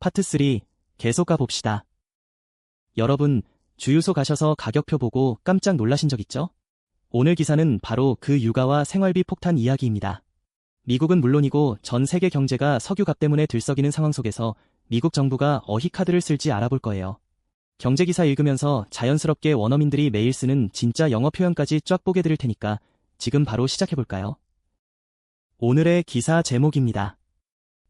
파트 3, 계속 가봅시다. 여러분, 주유소 가셔서 가격표 보고 깜짝 놀라신 적 있죠? 오늘 기사는 바로 그 육아와 생활비 폭탄 이야기입니다. 미국은 물론이고 전 세계 경제가 석유값 때문에 들썩이는 상황 속에서 미국 정부가 어휘 카드를 쓸지 알아볼 거예요. 경제 기사 읽으면서 자연스럽게 원어민들이 매일 쓰는 진짜 영어 표현까지 쫙 보게 드릴 테니까 지금 바로 시작해볼까요? 오늘의 기사 제목입니다.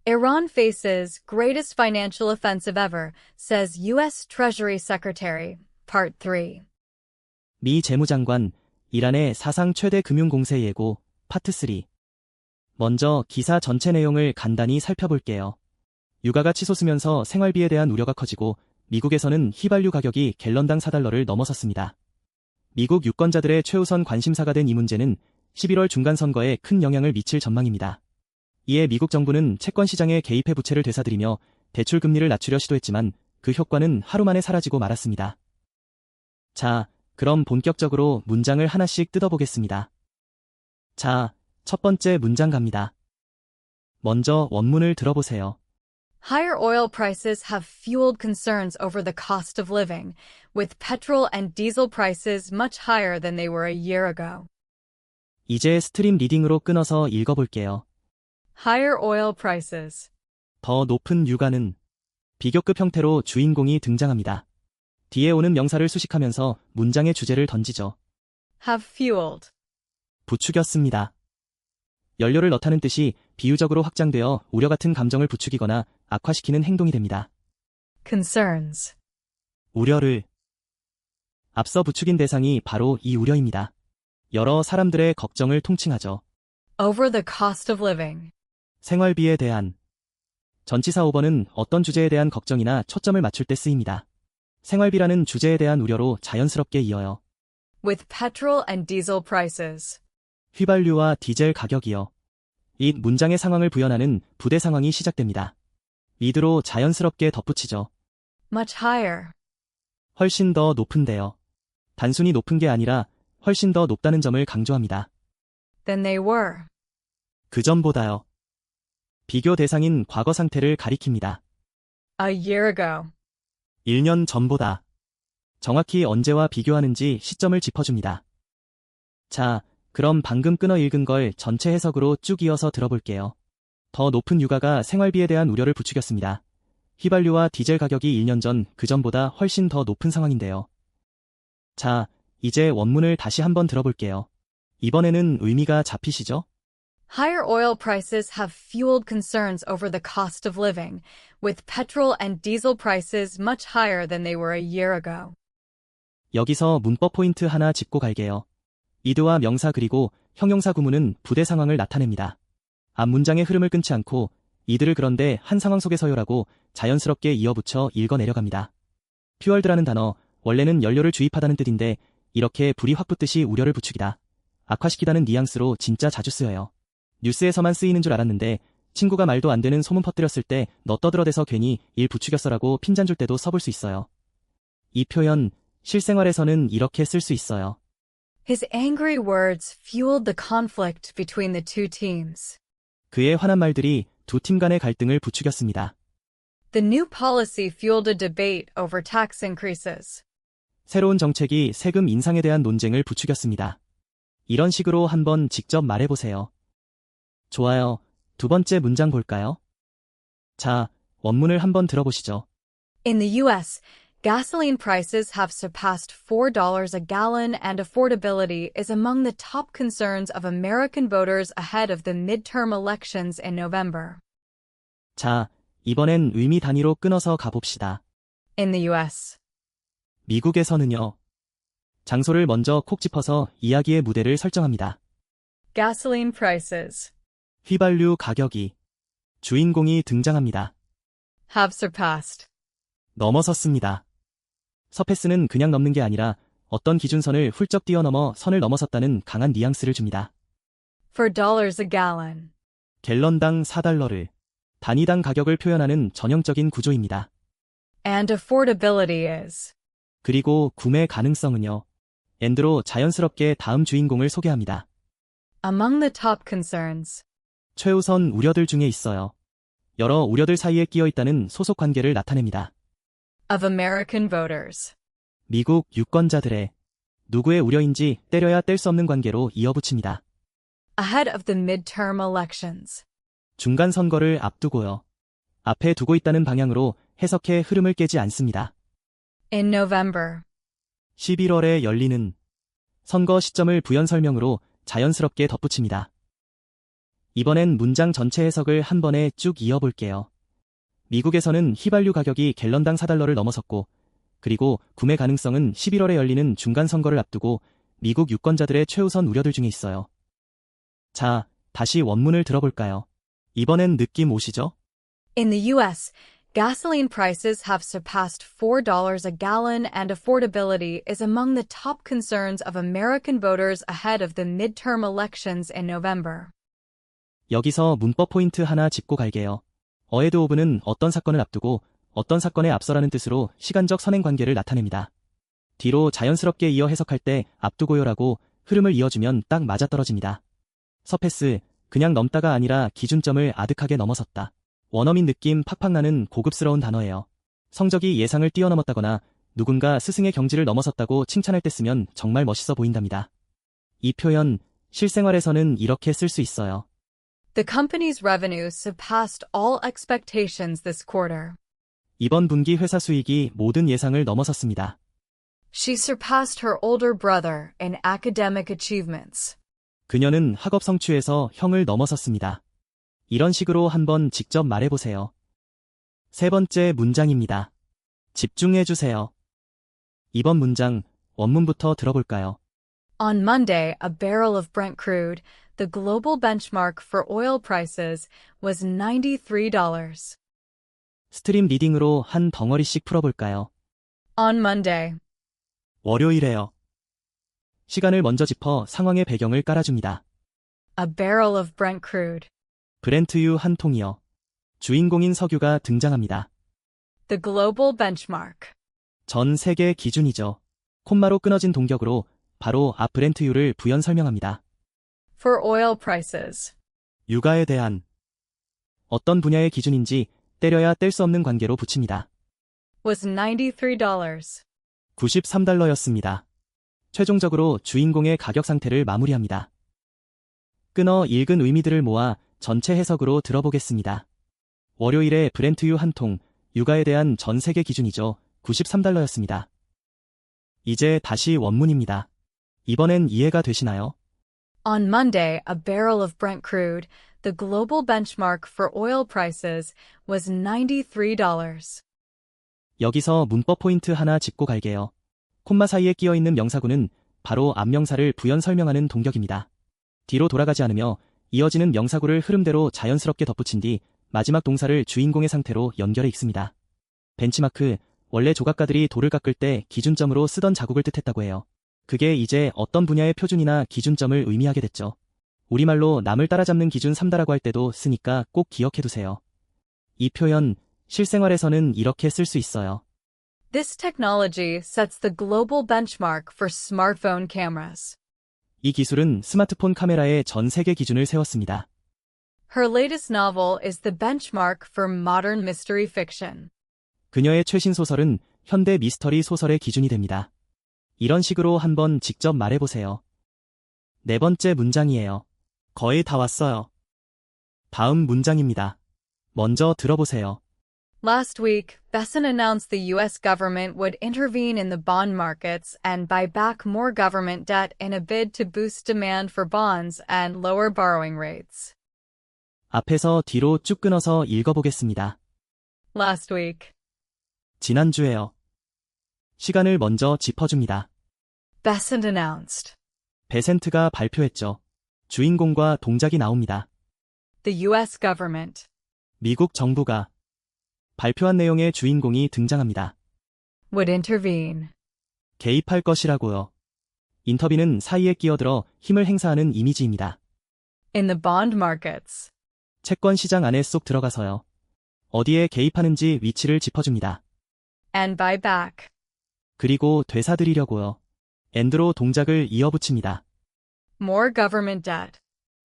Iran faces greatest financial offensive ever, says U.S. Treasury Secretary. Part 3. 미 재무장관, 이란의 사상 최대 금융 공세 예고, 파트 3. 먼저 기사 전체 내용을 간단히 살펴볼게요. 육아가 치솟으면서 생활비에 대한 우려가 커지고 미국에서는 휘발유 가격이 갤런당 4달러를 넘어섰습니다. 미국 유권자들의 최우선 관심사가 된 이 문제는 11월 중간선거에 큰 영향을 미칠 전망입니다. 이에 미국 정부는 채권 시장에 개입해 부채를 되사들이며 대출 금리를 낮추려 시도했지만 그 효과는 하루 만에 사라지고 말았습니다. 자, 그럼 본격적으로 문장을 하나씩 뜯어보겠습니다. 자, 첫 번째 문장 갑니다. 먼저 원문을 들어보세요. Higher oil prices have fueled concerns over the cost of living, with petrol and diesel prices much higher than they were a year ago. 이제 스트림 리딩으로 끊어서 읽어볼게요. Higher oil prices 더 높은 유가는 비교급 형태로 주인공이 등장합니다. 뒤에 오는 명사를 수식하면서 문장의 주제를 던지죠. have fueled 부추겼습니다. 연료를 넣다는 뜻이 비유적으로 확장되어 우려 같은 감정을 부추기거나 악화시키는 행동이 됩니다. concerns 우려를 앞서 부추긴 대상이 바로 이 우려입니다. 여러 사람들의 걱정을 통칭하죠. over the cost of living. 생활비에 대한 전치사 5번은 어떤 주제에 대한 걱정이나 초점을 맞출 때 쓰입니다. 생활비라는 주제에 대한 우려로 자연스럽게 이어요. with petrol and diesel prices. 휘발유와 디젤 가격이요. 이 문장의 상황을 부연하는 부대 상황이 시작됩니다. with로 자연스럽게 덧붙이죠. much higher. 훨씬 더 높은데요. 단순히 높은 게 아니라 훨씬 더 높다는 점을 강조합니다. than they were. 그 전보다요. 비교 대상인 과거 상태를 가리킵니다. a year ago. 1년 전보다. 정확히 언제와 비교하는지 시점을 짚어줍니다. 자, 그럼 방금 끊어 읽은 걸 전체 해석으로 쭉 이어서 들어볼게요. 더 높은 유가가 생활비에 대한 우려를 부추겼습니다. 휘발유와 디젤 가격이 1년 전 그 전보다 훨씬 더 높은 상황인데요. 자, 이제 원문을 다시 한번 들어볼게요. 이번에는 의미가 잡히시죠? Higher oil prices have fueled concerns over the cost of living, with petrol and diesel prices much higher than they were a year ago. 여기서 문법 포인트 하나 짚고 갈게요. 이드와 명사 그리고 형용사 구문은 부대 상황을 나타냅니다. 앞 문장의 흐름을 끊지 않고 이들을 그런데 한 상황 속에서요라고 자연스럽게 이어붙여 읽어 내려갑니다. fueled라는 단어, 원래는 연료를 주입하다는 뜻인데 이렇게 불이 확 붙듯이 우려를 부추기다, 악화시키다는 뉘앙스로 진짜 자주 쓰여요. 뉴스에서만 쓰이는 줄 알았는데 친구가 말도 안 되는 소문 퍼뜨렸을 때 너 떠들어대서 괜히 일 부추겼어라고 핀잔 줄 때도 써볼 수 있어요. 이 표현, 실생활에서는 이렇게 쓸 수 있어요. His angry words fueled the conflict between the two teams. 그의 화난 말들이 두 팀 간의 갈등을 부추겼습니다. The new policy fueled a debate over tax increases. 새로운 정책이 세금 인상에 대한 논쟁을 부추겼습니다. 이런 식으로 한번 직접 말해보세요. 좋아요. 두 번째 문장 볼까요? 자, 원문을 한번 들어보시죠. In the U.S., gasoline prices have surpassed $4 a gallon and affordability is among the top concerns of American voters ahead of the midterm elections in November. 자, 이번엔 의미 단위로 끊어서 가봅시다. In the U.S. 미국에서는요. 장소를 먼저 콕 짚어서 이야기의 무대를 설정합니다. Gasoline prices 휘발유 가격이 주인공이 등장합니다. have surpassed 넘어섰습니다. 서패스는 그냥 넘는 게 아니라 어떤 기준선을 훌쩍 뛰어넘어 선을 넘어섰다는 강한 뉘앙스를 줍니다. $4 a gallon. 갤런당 4달러를 단위당 가격을 표현하는 전형적인 구조입니다. And affordability is. 그리고 구매 가능성은요. 엔드로 자연스럽게 다음 주인공을 소개합니다. Among the top concerns. 최우선 우려들 중에 있어요. 여러 우려들 사이에 끼어 있다는 소속 관계를 나타냅니다. of American voters. 미국 유권자들의 누구의 우려인지 때려야 뗄 수 없는 관계로 이어붙입니다. Ahead of the midterm elections. 중간 선거를 앞두고요. 앞에 두고 있다는 방향으로 해석해 흐름을 깨지 않습니다. In November. 11월에 열리는 선거 시점을 부연 설명으로 자연스럽게 덧붙입니다. 이번엔 문장 전체 해석을 한 번에 쭉 이어볼게요. 미국에서는 휘발유 가격이 갤런당 4달러를 넘어섰고, 그리고 구매 가능성은 11월에 열리는 중간 선거를 앞두고 미국 유권자들의 최우선 우려들 중에 있어요. 자, 다시 원문을 들어볼까요? 이번엔 느낌 오시죠? In the U.S., gasoline prices have surpassed $4 a gallon and affordability is among the top concerns of American voters ahead of the midterm elections in November. 여기서 문법 포인트 하나 짚고 갈게요. ahead of는 어떤 사건을 앞두고 어떤 사건에 앞서라는 뜻으로 시간적 선행 관계를 나타냅니다. 뒤로 자연스럽게 이어 해석할 때 앞두고요라고 흐름을 이어주면 딱 맞아떨어집니다. 서패스, 그냥 넘다가 아니라 기준점을 아득하게 넘어섰다. 원어민 느낌 팍팍 나는 고급스러운 단어예요. 성적이 예상을 뛰어넘었다거나 누군가 스승의 경지를 넘어섰다고 칭찬할 때 쓰면 정말 멋있어 보인답니다. 이 표현, 실생활에서는 이렇게 쓸 수 있어요. The company's revenue surpassed all expectations this quarter. 이번 분기 회사 수익이 모든 예상을 넘어섰습니다. She surpassed her older brother in academic achievements. 그녀는 학업 성취에서 형을 넘어섰습니다. 이런 식으로 한번 직접 말해보세요. 세 번째 문장입니다. 집중해주세요. 이번 문장, 원문부터 들어볼까요? On Monday, a barrel of Brent crude, the global benchmark for oil prices, was $93. 스트림 리딩으로 한 덩어리씩 풀어볼까요? On Monday. 월요일에요. 시간을 먼저 짚어 상황의 배경을 깔아줍니다. A barrel of Brent crude. 브렌트유 한 통이요. 주인공인 석유가 등장합니다. The global benchmark. 전 세계 기준이죠. 콤마로 끊어진 동격으로 바로 앞 브렌트유를 부연 설명합니다. For oil prices. 유가에 대한 어떤 분야의 기준인지 때려야 뗄 수 없는 관계로 붙입니다. Was $93. 93달러였습니다. 최종적으로 주인공의 가격 상태를 마무리합니다. 끊어 읽은 의미들을 모아 전체 해석으로 들어보겠습니다. 월요일에 브렌트유 한 통, 유가에 대한 전 세계 기준이죠. 93달러였습니다. 이제 다시 원문입니다. 이번엔 이해가 되시나요? On Monday, a barrel of Brent crude, the global benchmark for oil prices, was $93. 여기서 문법 포인트 하나 짚고 갈게요. 콤마 사이에 끼어 있는 명사구는 바로 앞명사를 부연 설명하는 동격입니다. 뒤로 돌아가지 않으며 이어지는 명사구를 흐름대로 자연스럽게 덧붙인 뒤 마지막 동사를 주인공의 상태로 연결해 읽습니다. 벤치마크, 원래 조각가들이 돌을 깎을 때 기준점으로 쓰던 자국을 뜻했다고 해요. 그게 이제 어떤 분야의 표준이나 기준점을 의미하게 됐죠. 우리말로 남을 따라잡는 기준 3다라고 할 때도 쓰니까 꼭 기억해두세요. 이 표현, 실생활에서는 이렇게 쓸 수 있어요. This technology sets the global benchmark for smartphone cameras. 이 기술은 스마트폰 카메라의 전 세계 기준을 세웠습니다. Her latest novel is the benchmark for modern mystery fiction. 그녀의 최신 소설은 현대 미스터리 소설의 기준이 됩니다. 이런 식으로 한번 직접 말해보세요. 네 번째 문장이에요. 거의 다 왔어요. 다음 문장입니다. 먼저 들어보세요. Last week, Besson announced the U.S. government would intervene in the bond markets and buy back more government debt in a bid to boost demand for bonds and lower borrowing rates. 앞에서 뒤로 쭉 끊어서 읽어보겠습니다. Last week. 지난주에요. 시간을 먼저 짚어줍니다. Besson announced. 베센트가 발표했죠. 주인공과 동작이 나옵니다. The U.S. government. 미국 정부가 발표한 내용의 주인공이 등장합니다. Would intervene. 개입할 것이라고요. 인터뷰는 사이에 끼어들어 힘을 행사하는 이미지입니다. In the bond markets. 채권 시장 안에 쏙 들어가서요. 어디에 개입하는지 위치를 짚어줍니다. And buy back. 그리고 되사들이려고요. and로 동작을 이어붙입니다. More government debt.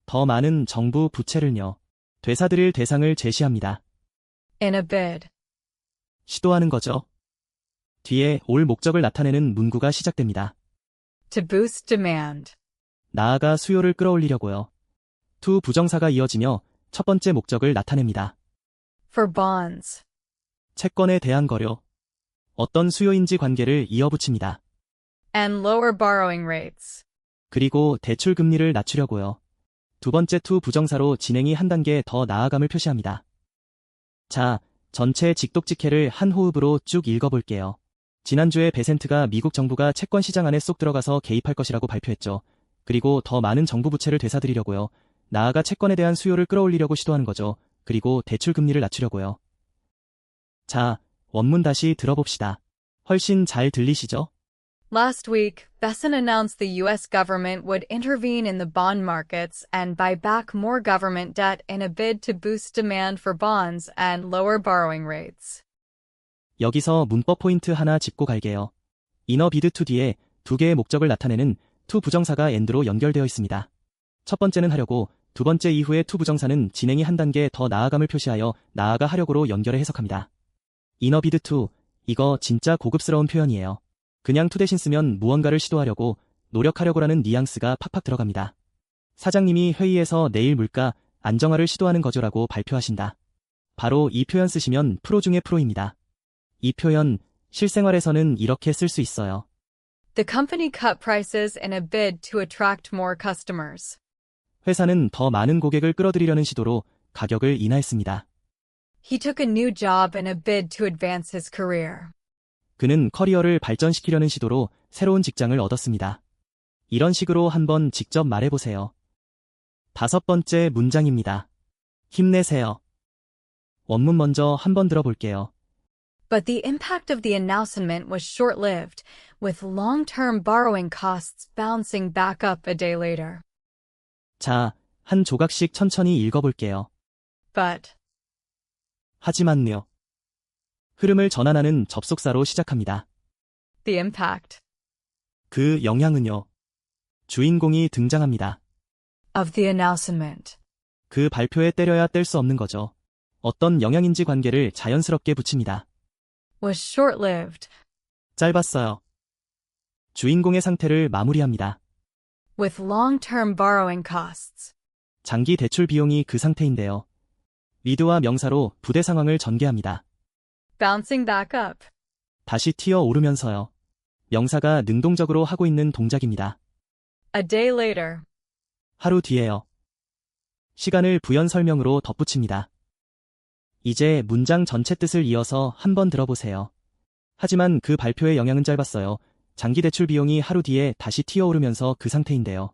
더 많은 정부 부채를요. 되사들일 대상을 제시합니다. In a bid. 시도하는 거죠. 뒤에 올 목적을 나타내는 문구가 시작됩니다. To boost demand. 나아가 수요를 끌어올리려고요. to 부정사가 이어지며 첫 번째 목적을 나타냅니다. For bonds. 채권에 대한 거래. 어떤 수요인지 관계를 이어붙입니다. And lower borrowing rates. 그리고 대출 금리를 낮추려고요. 두 번째 to 부정사로 진행이 한 단계 더 나아감을 표시합니다. 자, 전체 직독직해를 한 호흡으로 쭉 읽어볼게요. 지난주에 베센트가 미국 정부가 채권 시장 안에 쏙 들어가서 개입할 것이라고 발표했죠. 그리고 더 많은 정부 부채를 되사들이려고요. 나아가 채권에 대한 수요를 끌어올리려고 시도하는 거죠. 그리고 대출 금리를 낮추려고요. 자, 원문 다시 들어봅시다. 훨씬 잘 들리시죠? Last week, Besson announced the U.S. government would intervene in the bond markets and buy back more government debt in a bid to boost demand for bonds and lower borrowing rates. 여기서 문법 포인트 하나 짚고 갈게요. 인어 비드 투 뒤에 두 개의 목적을 나타내는 to 부정사가 and로 연결되어 있습니다. 첫 번째는 하려고, 두 번째 이후의 to 부정사는 진행이 한 단계 더 나아감을 표시하여 나아가 하려고로 연결해 해석합니다. 인어 비드 투, 이거 진짜 고급스러운 표현이에요. 그냥 to 대신 쓰면 무언가를 시도하려고, 노력하려고라는 뉘앙스가 팍팍 들어갑니다. 사장님이 회의에서 내일 물가 안정화를 시도하는 거죠라고 발표하신다. 바로 이 표현 쓰시면 프로 중에 프로입니다. 이 표현, 실생활에서는 이렇게 쓸 수 있어요. The company cut prices in a bid to attract more customers. 회사는 더 많은 고객을 끌어들이려는 시도로 가격을 인하했습니다. He took a new job in a bid to advance his career. 그는 커리어를 발전시키려는 시도로 새로운 직장을 얻었습니다. 이런 식으로 한번 직접 말해보세요. 다섯 번째 문장입니다. 힘내세요. 원문 먼저 한번 들어볼게요. But the impact of the announcement was short-lived, with long-term borrowing costs bouncing back up a day later. 자, 한 조각씩 천천히 읽어볼게요. But 하지만요. 흐름을 전환하는 접속사로 시작합니다. the impact 그 영향은요. 주인공이 등장합니다. of the announcement 그 발표에 때려야 뗄 수 없는 거죠. 어떤 영향인지 관계를 자연스럽게 붙입니다. was short-lived, 짧았어요. 주인공의 상태를 마무리합니다. with long-term borrowing costs. 장기 대출 비용이 그 상태인데요. 위드와 명사로 부대 상황을 전개합니다. Bouncing back up. 다시 튀어 오르면서요. 명사가 능동적으로 하고 있는 동작입니다. A day later. 하루 뒤에요. 시간을 부연 설명으로 덧붙입니다. 이제 문장 전체 뜻을 이어서 한번 들어보세요. 하지만 그 발표의 영향은 짧았어요. 장기 대출 비용이 하루 뒤에 다시 튀어오르면서 그 상태인데요.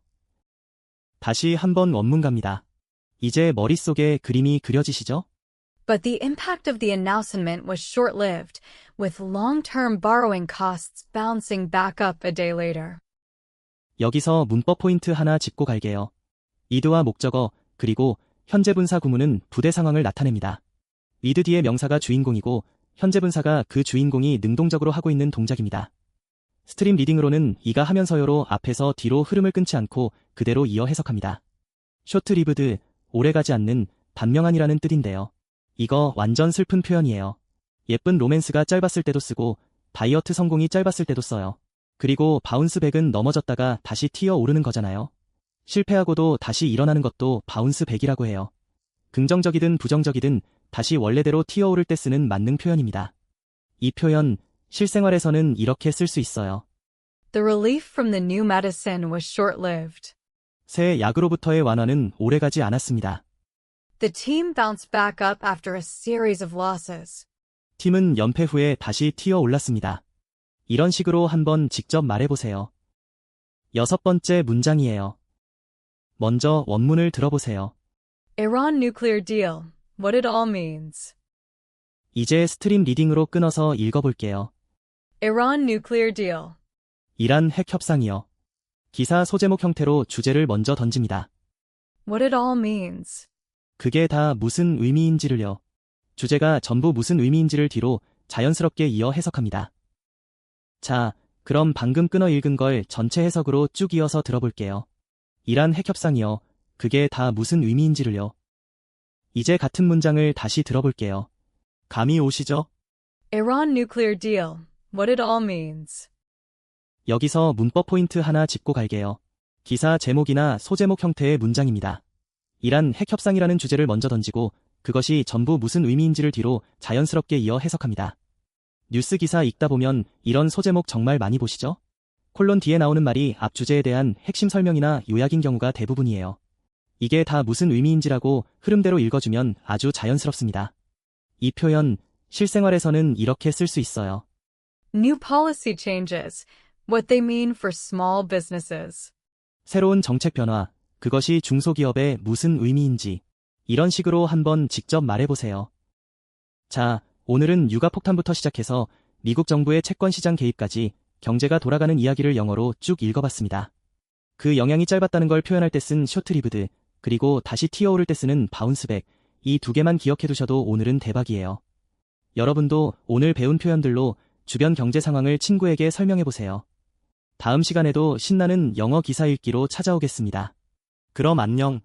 다시 한번 원문 갑니다. 이제 머릿속에 그림이 그려지시죠? But the impact of the announcement was short-lived, with long-term borrowing costs bouncing back up a day later. 여기서 문법 포인트 하나 짚고 갈게요. 이드와 목적어, 그리고 현재 분사 구문은 부대 상황을 나타냅니다. 위드 뒤에 명사가 주인공이고 현재 분사가 그 주인공이 능동적으로 하고 있는 동작입니다. 스트림 리딩으로는 이가 하면서요로 앞에서 뒤로 흐름을 끊지 않고 그대로 이어 해석합니다. 쇼트 리브드, 오래가지 않는, 단명한이라는 뜻인데요. 이거 완전 슬픈 표현이에요. 예쁜 로맨스가 짧았을 때도 쓰고 다이어트 성공이 짧았을 때도 써요. 그리고 바운스백은 넘어졌다가 다시 튀어 오르는 거잖아요. 실패하고도 다시 일어나는 것도 바운스백이라고 해요. 긍정적이든 부정적이든 다시 원래대로 튀어 오를 때 쓰는 만능 표현입니다. 이 표현, 실생활에서는 이렇게 쓸 수 있어요. The relief from the new medicine was short-lived. 새 약으로부터의 완화는 오래가지 않았습니다. The team bounced back up after a series of losses. 팀은 연패 후에 다시 튀어 올랐습니다. 이런 식으로 한번 직접 말해보세요. 여섯 번째 문장이에요. 먼저 원문을 들어보세요. Iran nuclear deal. What it all means. 이제 스트림 리딩으로 끊어서 읽어볼게요. Iran nuclear deal. 이란 핵 협상이요. 기사 소제목 형태로 주제를 먼저 던집니다. What it all means. 그게 다 무슨 의미인지를요. 주제가 전부 무슨 의미인지를 뒤로 자연스럽게 이어 해석합니다. 자, 그럼 방금 끊어 읽은 걸 전체 해석으로 쭉 이어서 들어볼게요. 이란 핵 협상이요. 그게 다 무슨 의미인지를요. 이제 같은 문장을 다시 들어볼게요. 감이 오시죠? Iran nuclear deal. What it all means. 여기서 문법 포인트 하나 짚고 갈게요. 기사 제목이나 소제목 형태의 문장입니다. 이란 핵 협상이라는 주제를 먼저 던지고 그것이 전부 무슨 의미인지를 뒤로 자연스럽게 이어 해석합니다. 뉴스 기사 읽다 보면 이런 소제목 정말 많이 보시죠? 콜론 뒤에 나오는 말이 앞 주제에 대한 핵심 설명이나 요약인 경우가 대부분이에요. 이게 다 무슨 의미인지라고 흐름대로 읽어주면 아주 자연스럽습니다. 이 표현, 실생활에서는 이렇게 쓸 수 있어요. New policy changes. What they mean for small businesses. 새로운 정책 변화, 그것이 중소기업에 무슨 의미인지 이런 식으로 한번 직접 말해보세요. 자, 오늘은 육아폭탄부터 시작해서 미국 정부의 채권시장 개입까지 경제가 돌아가는 이야기를 영어로 쭉 읽어봤습니다. 그 영향이 짧았다는 걸 표현할 때 쓴 쇼트리브드, 그리고 다시 튀어오를 때 쓰는 바운스백, 이 두 개만 기억해두셔도 오늘은 대박이에요. 여러분도 오늘 배운 표현들로 주변 경제 상황을 친구에게 설명해보세요. 다음 시간에도 신나는 영어 기사 읽기로 찾아오겠습니다. 그럼 안녕.